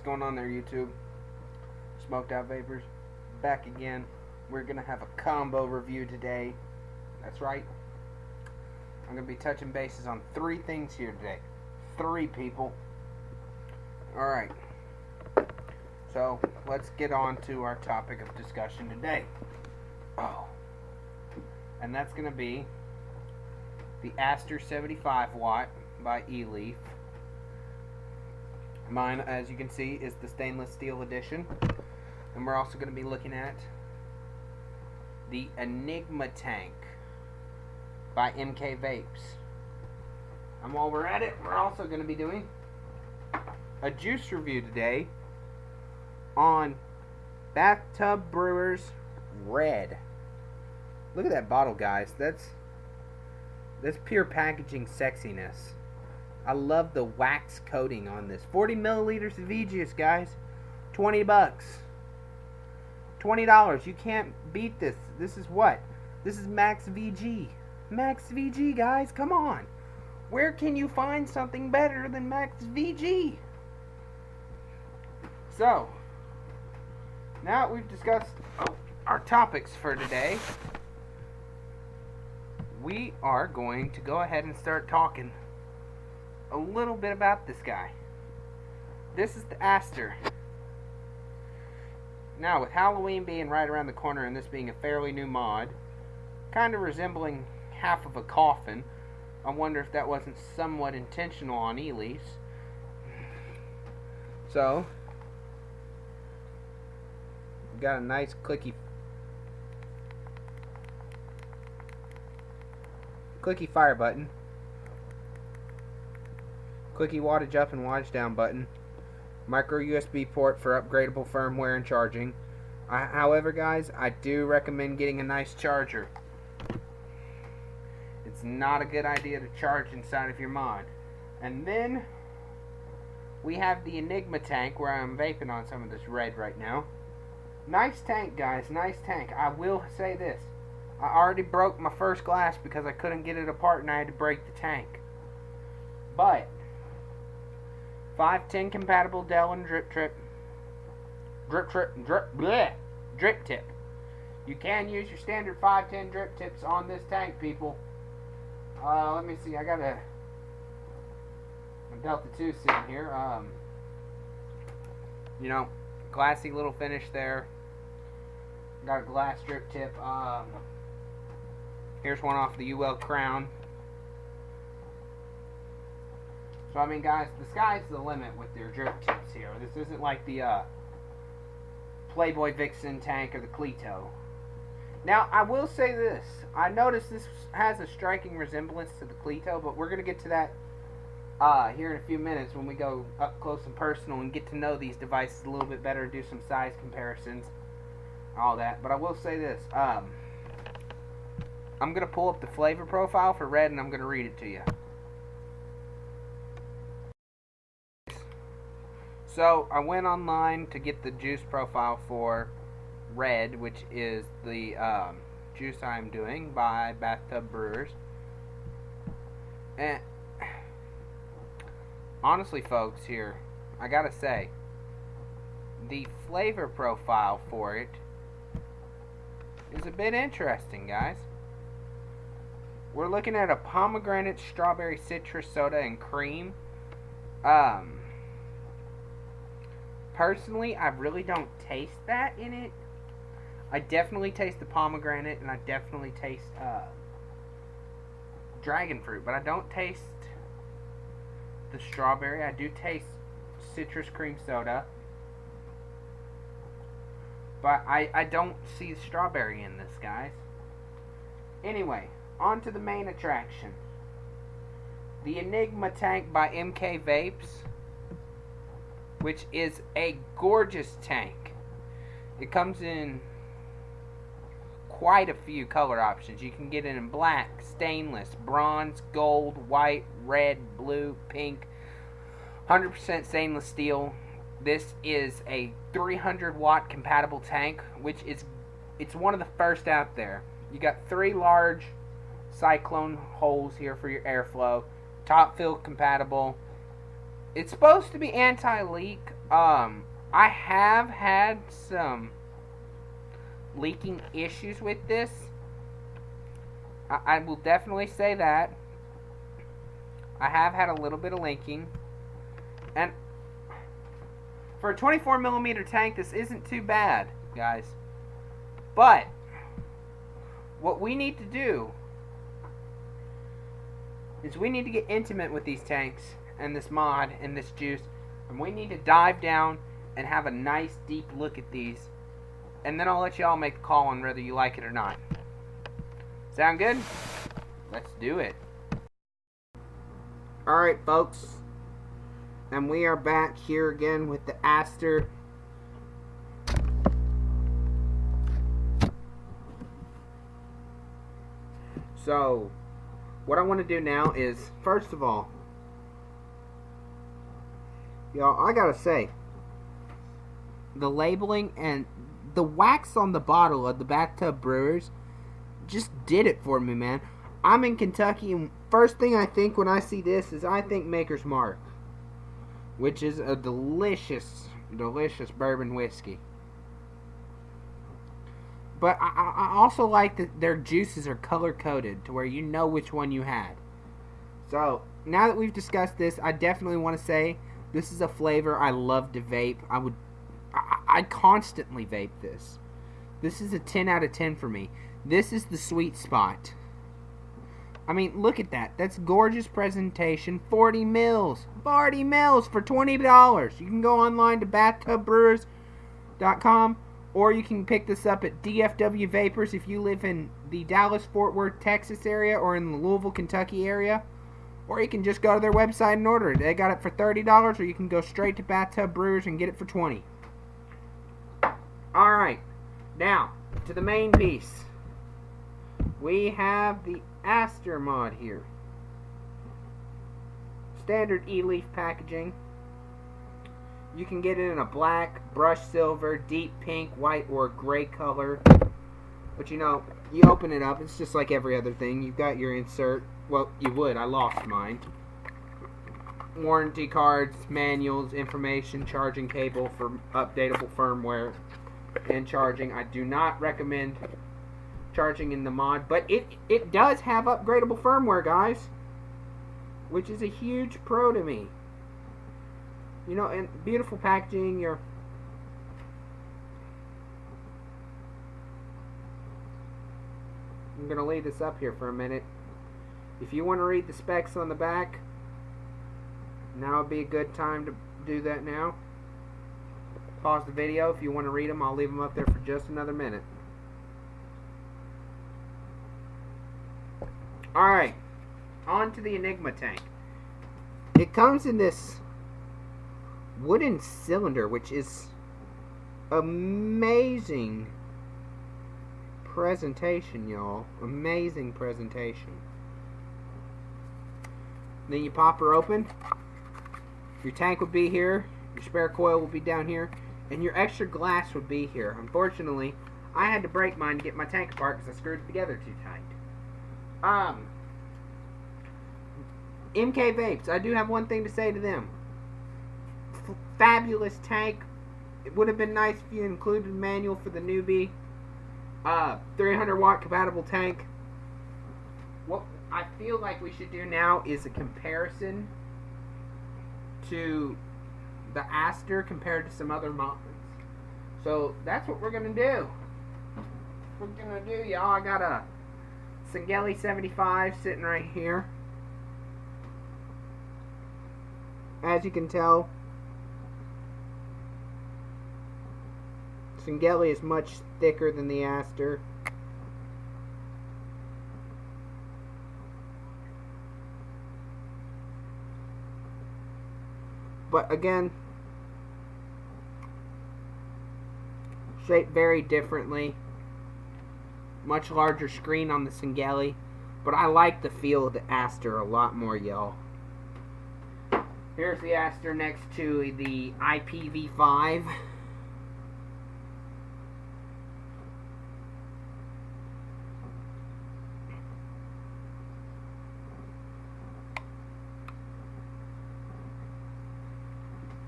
going on there, YouTube? Smoked Out Vapors, back again. We're going to have a combo review today. That's right. I'm going to be touching bases on 3 things here today. 3 people. Alright. So, let's get on to our topic of discussion today. And that's going to be the Aster 75 watt by eleaf. Mine, as you can see, is the stainless steel edition. And we're also going to be looking at the Enigma tank by MK Vapes. And while we're at it, we're also going to be doing a juice review today on Bathtub Brewers Red. Look at that bottle, guys. That's pure packaging sexiness. I love the wax coating on this. 40 milliliters of V-Juice, guys. $20. $20. You can't beat this. This is what? This is Max VG. Max VG, guys. Come on. Where can you find something better than Max VG? So, now that we've discussed our topics for today, we are going to go ahead and start talking a little bit about this guy. This is the Aster. Now, with Halloween being right around the corner and this being a fairly new mod, kind of resembling half of a coffin, I wonder if that wasn't somewhat intentional on eleaf's. So, we've got a nice clicky fire button, clicky wattage up and wattage down button, micro USB port for upgradable firmware and charging. However, guys, I do recommend getting a nice charger. It's not a good idea to charge inside of your mod. And then we have the Enigma tank, where I'm vaping on some of this red right now. Nice tank, guys, nice tank. I will say this. I already broke my first glass because I couldn't get it apart and I had to break the tank. But 510 compatible Delrin drip tip. You can use your standard 510 drip tips on this tank, people. Let me see. I got a Delta 2 sitting here. You know, classy little finish there. Got a glass drip tip. Here's one off the UL Crown. So, I mean, guys, the sky's the limit with their drip tips here. This isn't like the Playboy Vixen tank or the Cleto. Now, I will say this. I noticed this has a striking resemblance to the Cleto, but we're going to get to that here in a few minutes when we go up close and personal and get to know these devices a little bit better, do some size comparisons, all that. But I will say this. I'm going to pull up the flavor profile for red and I'm going to read it to you. So, I went online to get the juice profile for red, which is the juice I'm doing by Bathtub Brewers. And honestly, folks, here, I gotta say, the flavor profile for it is a bit interesting, guys. We're looking at a pomegranate, strawberry, citrus soda, and cream. Personally, I really don't taste that in it. I definitely taste the pomegranate, and I definitely taste dragon fruit, but I don't taste the strawberry. I do taste citrus cream soda, but I don't see strawberry in this, guys. Anyway, on to the main attraction. The Enigma tank by MK Vapes, which is a gorgeous tank. It comes in quite a few color options. You can get it in black, stainless, bronze, gold, white, red, blue, pink, 100% stainless steel. This is a 300 watt compatible tank, which it's one of the first out there. You got 3 large cyclone holes here for your airflow, top fill compatible. It's supposed to be anti-leak, I have had some leaking issues with this. I will definitely say that. I have had a little bit of leaking. And for a 24 millimeter tank, this isn't too bad, guys. But what we need to do is we need to get intimate with these tanks and this mod and this juice, and we need to dive down and have a nice deep look at these, and then I'll let y'all make the call on whether you like it or not. Sound good? Let's do it. Alright, folks, and we are back here again with the Aster. So what I want to do now is, first of all, y'all, I gotta say, the labeling and the wax on the bottle of the Bathtub Brewers just did it for me, man. I'm in Kentucky, and first thing I think when I see this is I think Maker's Mark, which is a delicious, delicious bourbon whiskey. But I also like that their juices are color-coded to where you know which one you had. So, now that we've discussed this, I definitely want to say this is a flavor I love to vape. I'd constantly vape this. This is a 10 out of 10 for me. This is the sweet spot. I mean, look at that. That's gorgeous presentation. 40 mils. 40 mils for $20. You can go online to bathtubbrewers.com. Or you can pick this up at DFW Vapors if you live in the Dallas-Fort Worth, Texas area or in the Louisville, Kentucky area. Or you can just go to their website and order it. They got it for $30, or you can go straight to Bathtub Brewers and get it for $20. Alright, now to the main piece. We have the Aster mod here. Standard eleaf packaging. You can get it in a black, brushed silver, deep pink, white, or gray color. But you know, you open it up, it's just like every other thing. You've got your insert. Well, you would. I lost mine. Warranty cards, manuals, information, charging cable for updatable firmware, and charging. I do not recommend charging in the mod, but it does have upgradable firmware, guys, which is a huge pro to me. You know, and beautiful packaging. I'm going to leave this up here for a minute. If you want to read the specs on the back, now would be a good time to do that now. Pause the video. If you want to read them, I'll leave them up there for just another minute. Alright, on to the Enigma tank. It comes in this wooden cylinder, which is amazing presentation, y'all. Amazing presentation. Then you pop her open. Your tank would be here, your spare coil will be down here, and your extra glass would be here. Unfortunately, I had to break mine to get my tank apart because I screwed it together too tight. MK Vapes, I do have one thing to say to them. Fabulous tank. It would have been nice if you included a manual for the newbie. 300 watt compatible tank. What I feel like we should do now is a comparison to the Aster compared to some other models. So that's what we're gonna do. Y'all. I got a Singeli 75 sitting right here. As you can tell, Singeli is much thicker than the Aster. But again, shaped very differently. Much larger screen on the Singeli. But I like the feel of the Aster a lot more, y'all. Here's the Aster next to the IPv5.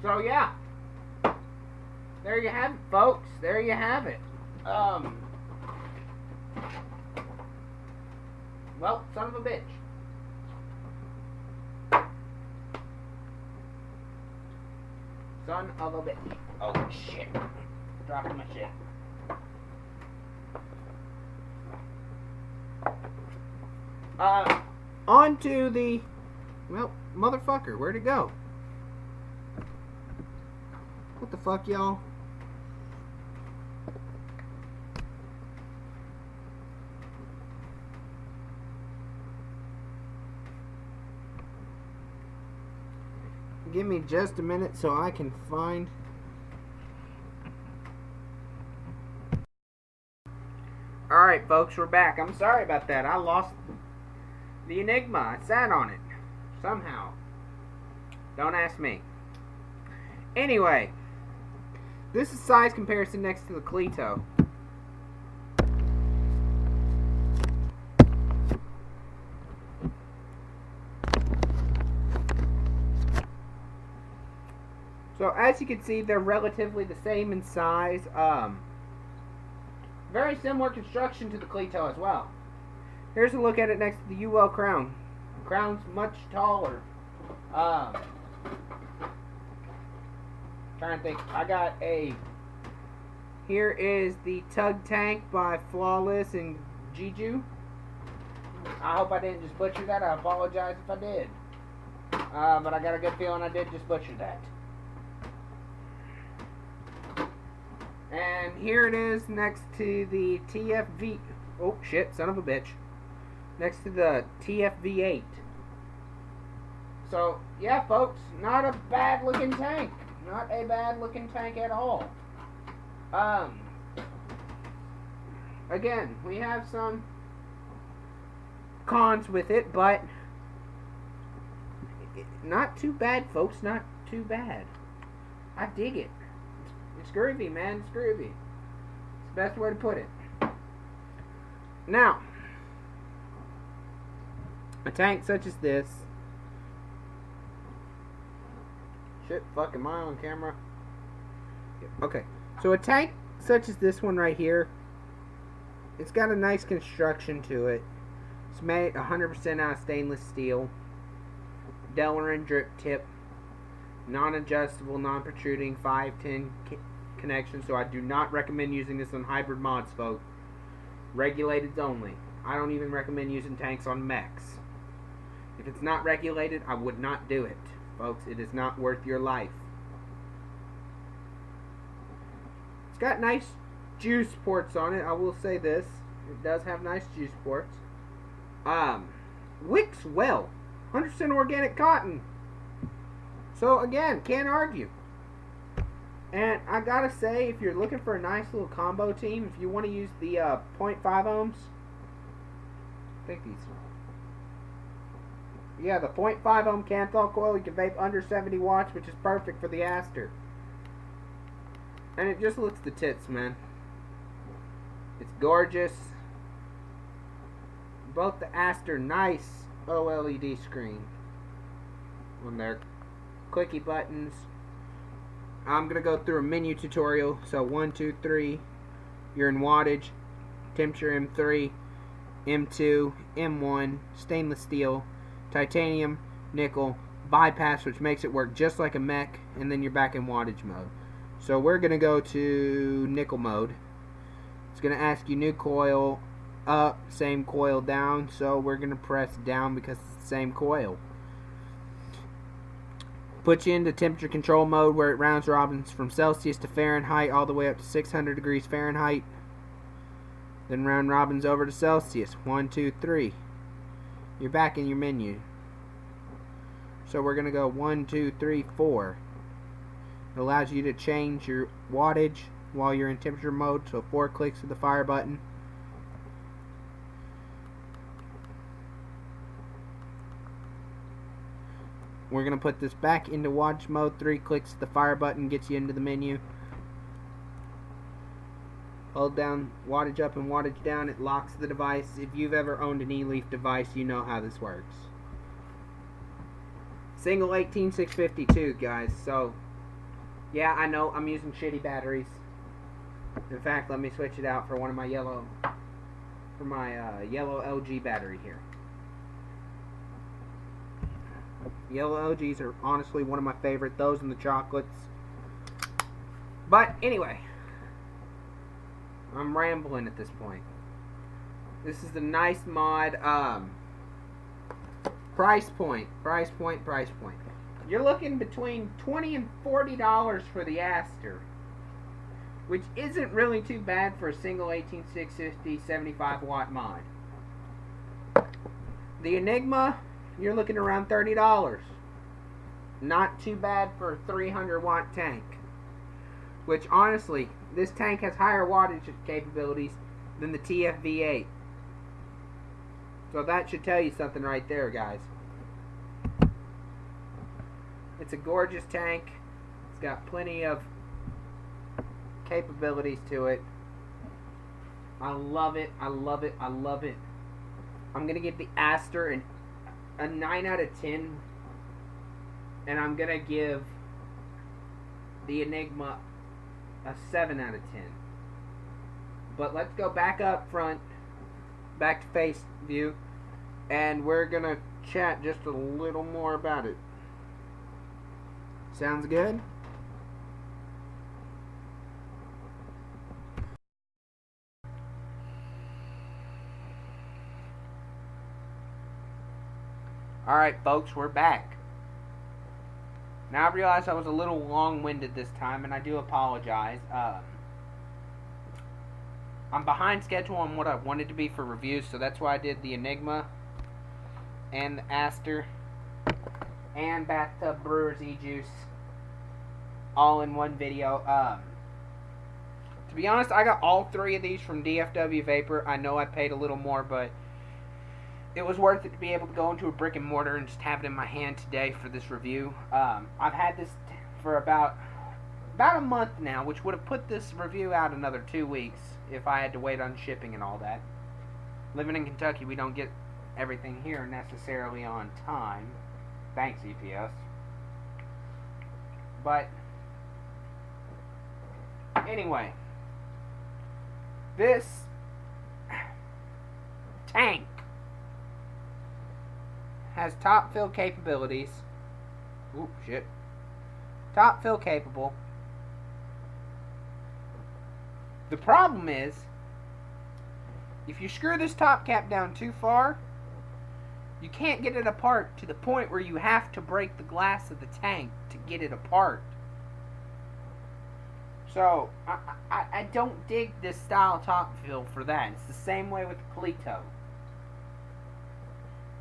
So yeah, there you have it, folks. There you have it. Well, son of a bitch. Son of a bitch. Oh, shit. Dropping my shit. On to the... Well, motherfucker, where'd it go? What the fuck, y'all? Give me just a minute so I can find... Alright, folks, we're back. I'm sorry about that. I lost the Enigma. I sat on it. Somehow. Don't ask me. Anyway. This is size comparison next to the Cleto. So as you can see, they're relatively the same in size. Very similar construction to the Cleto as well. Here's a look at it next to the UL Crown. The Crown's much taller. Trying to think. I got a... Here is the Tug Tank by Flawless and Jiju. I hope I didn't just butcher that. I apologize if I did. But I got a good feeling I did just butcher that. And here it is next to the TFV... Oh, shit, son of a bitch. Next to the TFV8. So, yeah, folks, not a bad-looking tank. Not a bad-looking tank at all. Again, we have some cons with it, but not too bad, folks. Not too bad. I dig it. It's groovy, man. It's groovy. It's the best way to put it. Now, a tank such as this... Shit, fuck, am I on camera? Okay, so a tank such as this one right here, it's got a nice construction to it. It's made 100% out of stainless steel. Delrin drip tip. Non-adjustable, non-protruding 510 connection, so I do not recommend using this on hybrid mods, folks. Regulated only. I don't even recommend using tanks on mechs. If it's not regulated, I would not do it, folks. It is not worth your life. It's got nice juice ports on it, I will say this. It does have nice juice ports. Wicks well. 100% organic cotton. So again, can't argue. And I gotta say, if you're looking for a nice little combo team, if you want to use the 0.5 ohms, I think these. Yeah, the 0.5 ohm Canthal coil, you can vape under 70 watts, which is perfect for the Aster. And it just looks the tits, man. It's gorgeous. Both the Aster, nice OLED screen on their clicky buttons. I'm going to go through a menu tutorial. So 1, 2, 3, you're in wattage, temperature M3, M2, M1, stainless steel, titanium, nickel, bypass, which makes it work just like a mech, and then you're back in wattage mode. So we're going to go to nickel mode. It's going to ask you new coil up, same coil down, so we're going to press down because it's the same coil. Put you into temperature control mode where it rounds robins from Celsius to Fahrenheit all the way up to 600 degrees Fahrenheit. Then round robins over to Celsius. 1, 2, 3. You're back in your menu. So we're going to go 1, 2, 3, 4. It allows you to change your wattage while you're in temperature mode. So 4 clicks of the fire button. We're going to put this back into wattage mode. 3 clicks of the fire button gets you into the menu. Hold down wattage up and wattage down. It locks the device. If you've ever owned an eleaf device, you know how this works. Single 18652, guys. So Yeah, I know, I'm using shitty batteries. In fact, let me switch it out for one of my yellow LG battery here. Yellow LGs are honestly one of my favorite, those and the chocolates. But anyway, I'm rambling at this point. This is a nice mod. Price point. You're looking between $20 and $40 for the Aster, which isn't really too bad for a single 18650 75 watt mod. The Enigma, you're looking around $30. Not too bad for a 300 watt tank. Which honestly, this tank has higher wattage capabilities than the TFV8. So that should tell you something right there, guys. It's a gorgeous tank. It's got plenty of capabilities to it. I love it. I love it. I love it. I'm going to give the Aster a 9 out of 10. And I'm going to give the Enigma a 7 out of 10. But let's go back up front, back to face view, and we're going to chat just a little more about it. Sounds good? Alright folks, we're back. Now I realize I was a little long-winded this time, and I do apologize. I'm behind schedule on what I wanted to be for reviews, so that's why I did the Enigma and the Aster and Bathtub Brewers E-Juice all in one video. To be honest, I got all three of these from DFW Vapor. I know I paid a little more, but it was worth it to be able to go into a brick and mortar and just have it in my hand today for this review. I've had this for about a month now, which would have put this review out another 2 weeks if I had to wait on shipping and all that. Living in Kentucky, we don't get everything here necessarily on time. Thanks, EPS. But anyway, this tank has top fill capabilities. Oop, shit. Top fill capable. The problem is, if you screw this top cap down too far, you can't get it apart to the point where you have to break the glass of the tank to get it apart. So, I don't dig this style top fill for that. It's the same way with the Cleto.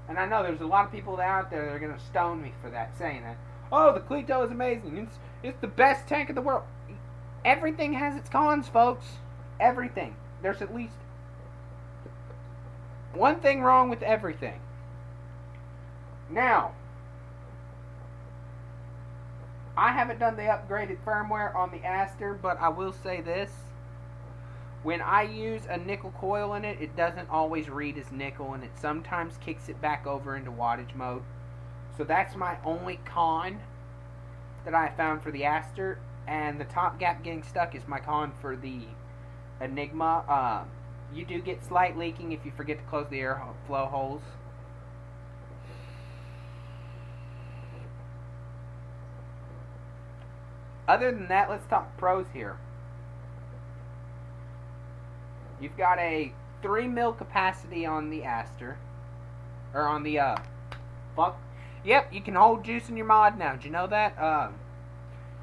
And I know there's a lot of people out there that are going to stone me for that, saying that, oh, the Cleto is amazing. It's the best tank in the world. Everything has its cons, folks. Everything. There's at least one thing wrong with everything. Now, I haven't done the upgraded firmware on the Aster, but I will say this. When I use a nickel coil in it, it doesn't always read as nickel, and it sometimes kicks it back over into wattage mode. So that's my only con that I found for the Aster, and the top gap getting stuck is my con for the Enigma. You do get slight leaking if you forget to close the airflow holes. Other than that, let's talk pros here. You've got a 3 mil capacity on the Aster. Or on the, Yep, you can hold juice in your mod now. Did you know that?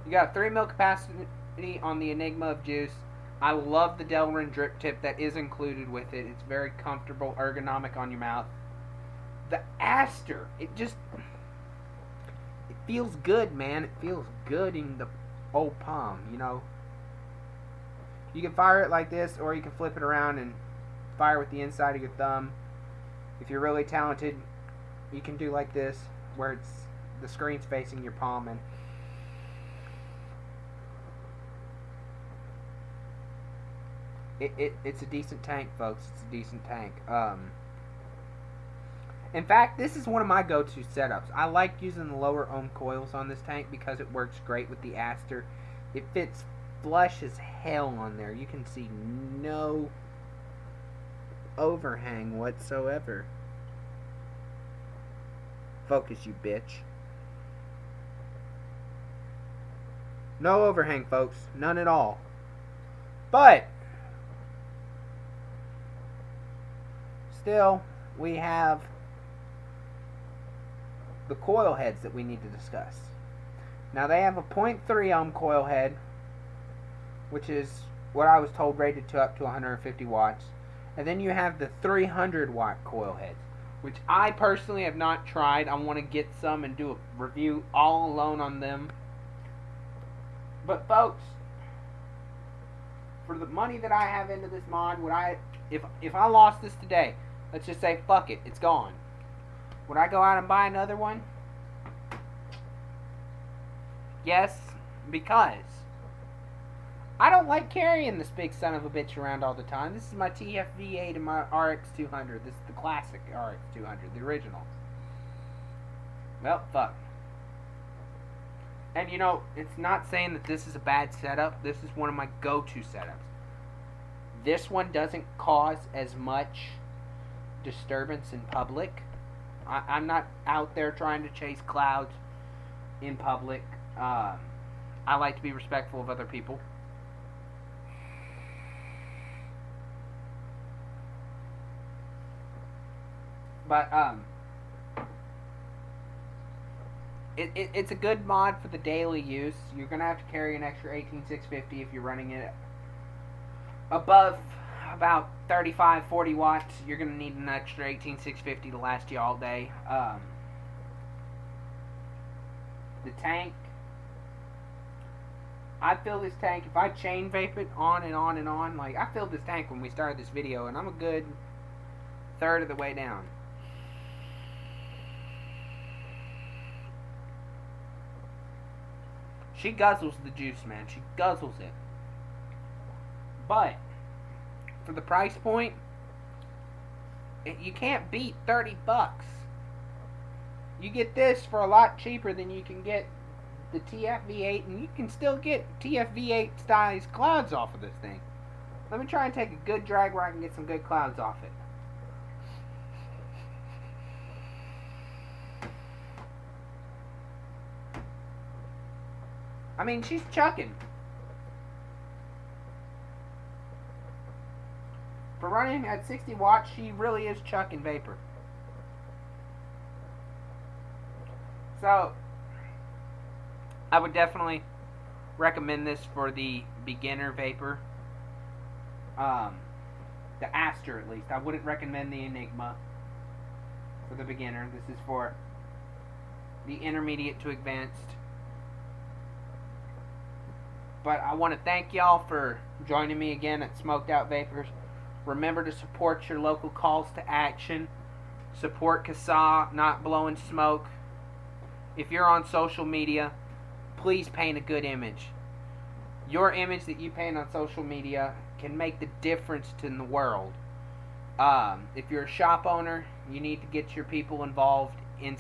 You got a 3 mil capacity on the Enigma of juice. I love the Delrin drip tip that is included with it. It's very comfortable, ergonomic on your mouth. The Aster, it feels good, man. It feels good in the old palm, you know. You can fire it like this, or you can flip it around and fire with the inside of your thumb. If you're really talented, you can do like this, where the screen's facing your palm, and it's a decent tank, folks. It's a decent tank. In fact, this is one of my go-to setups. I like using the lower ohm coils on this tank because it works great with the Aster. It fits flush as hell on there. You can see no overhang whatsoever. Focus, you bitch. No overhang, folks. None at all. But still, we have the coil heads that we need to discuss. Now, they have a 0.3 ohm coil head, which is what I was told rated to up to 150 watts. And then you have the 300 watt coil heads, which I personally have not tried. I want to get some and do a review all alone on them. But folks, for the money that I have into this mod, would I, if I lost this today, let's just say fuck it, it's gone. Would I go out and buy another one? Yes, because I don't like carrying this big son of a bitch around all the time. This is my TFV8 and my RX200. This is the classic RX200, the original. Well, fuck. And you know, it's not saying that this is a bad setup. This is one of my go-to setups. This one doesn't cause as much disturbance in public. I'm not out there trying to chase clouds in public. I like to be respectful of other people. But it's a good mod for the daily use. You're gonna have to carry an extra 18650 if you're running it above about 35-40 watts. You're gonna need an extra 18650 to last you all day. The tank, I fill this tank, if I chain vape it on and on and on, like I filled this tank when we started this video, and I'm a good third of the way down. She guzzles the juice, man. She guzzles it. But for the price point, you can't beat 30 bucks. You get this for a lot cheaper than you can get the TFV8, and you can still get TFV8 size clouds off of this thing. Let me try and take a good drag where I can get some good clouds off it. I mean, she's chucking. For running at 60 watts, she really is chucking vapor. So, I would definitely recommend this for the beginner vapor. The Aster, at least. I wouldn't recommend the Enigma for the beginner. This is for the intermediate to advanced. But I want to thank y'all for joining me again at Smoked Out Vapors. Remember to support your local calls to action. Support CASA, not blowing smoke. If you're on social media, please paint a good image. Your image that you paint on social media can make the difference in the world. If you're a shop owner, you need to get your people involved in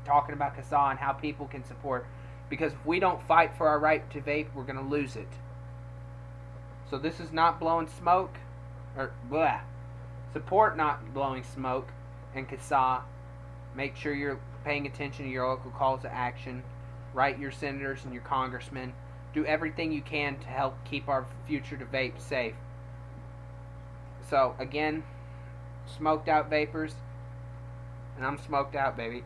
talking about CASA and how people can support. Because if we don't fight for our right to vape, we're going to lose it. So this is not blowing smoke. Or, blah. Support not blowing smoke and CASA. Make sure you're paying attention to your local calls to action. Write your senators and your congressmen. Do everything you can to help keep our future to vape safe. So, again, Smoked Out Vapors. And I'm smoked out, baby.